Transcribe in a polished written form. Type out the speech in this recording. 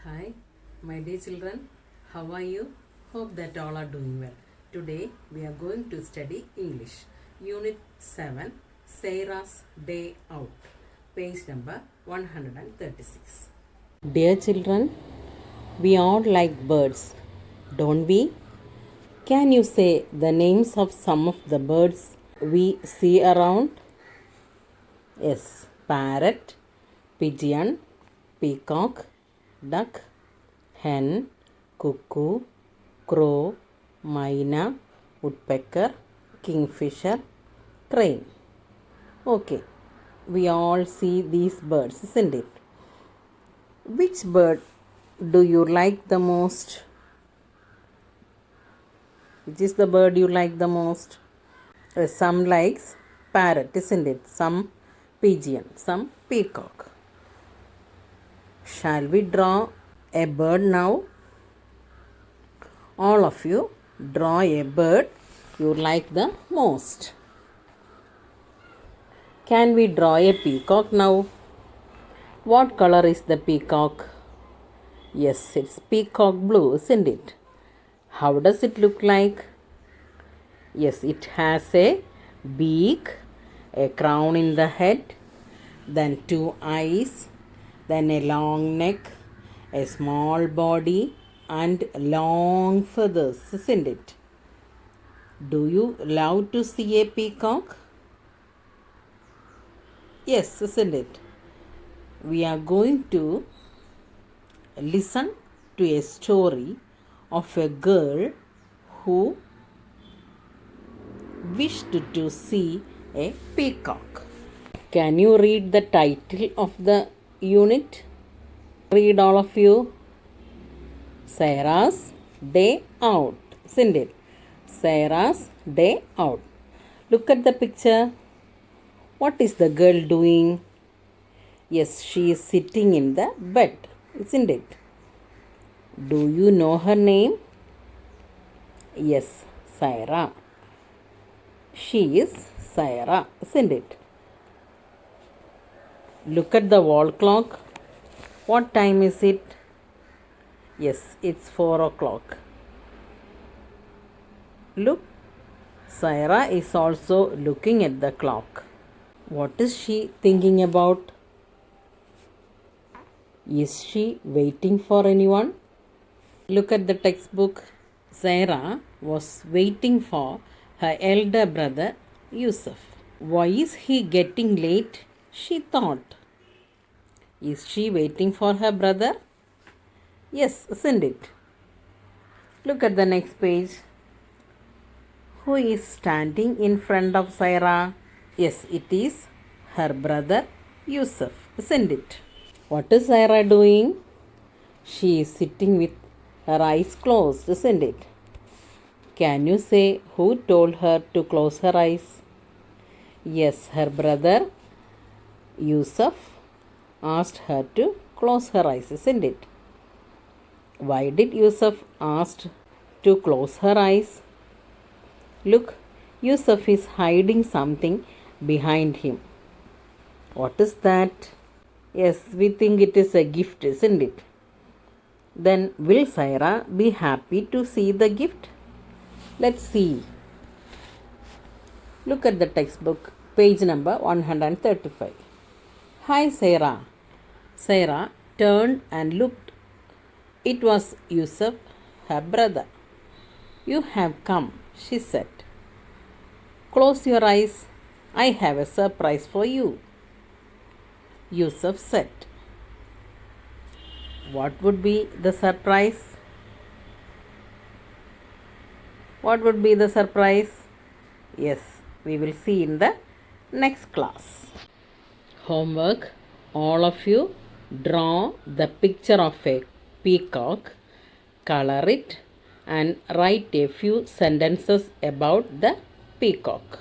Hi, my dear children. How are you? Hope that all are doing well. Today we are going to study English. Unit 7, Sarah's Day Out. Page number 136. Dear children, we all like birds, don't we? Can you say the names of some of the birds we see around? Yes, parrot, pigeon, peacock, duck, hen, cuckoo, crow, myna, woodpecker, kingfisher, crane. Okay, we all see these birds, isn't it? Which bird do you like the most? Which is the bird you like the most? Some likes parrot, isn't it? Some pigeon, some peacock. Shall we draw a bird now? All of you draw a bird you like the most. Can we draw a peacock now? What color is the peacock? Yes, it's peacock blue, isn't it? How does it look like? Yes, it has a beak, a crown in the head, then two eyes, then a long neck, a small body, and long feathers, isn't it? Do you love to see a peacock? Yes, isn't it? We are going to listen to a story of a girl who wished to see a peacock. Can you read the title of the unit? Read all of you. Sarah's Day Out, isn't it? Sarah's Day Out. Look at the picture. What is the girl doing? Yes, she is sitting in the bed, isn't it? Do you know her name? Yes, Sarah. She is Sarah, isn't it? Look at the wall clock. What time is it? Yes, it's 4 o'clock. Look, Sarah is also looking at the clock. What is she thinking about? Is she waiting for anyone? Look at the textbook. Sarah was waiting for her elder brother Yusuf. Why is he getting late? She thought. Is she waiting for her brother? Yes, isn't it? Look at the next page. Who is standing in front of Sarah? Yes, it is her brother Yusuf, isn't it? What is Sarah doing? She is sitting with her eyes closed, isn't it? Can you say who told her to close her eyes? Yes, her brother Yusuf asked her to close her eyes, isn't it? Why did Yusuf ask to close her eyes? Look, Yusuf is hiding something behind him. What is that? Yes, we think it is a gift, isn't it? Then will Sarah be happy to see the gift? Let's see. Look at the textbook, page number 135. Hi, Sarah. Sarah turned and looked. It was Yusuf, her brother. You have come, she said. Close your eyes. I have a surprise for you. Yusuf said. What would be the surprise? What would be the surprise? Yes, we will see in the next class. Homework. All of you draw the picture of a peacock, color it, and write a few sentences about the peacock.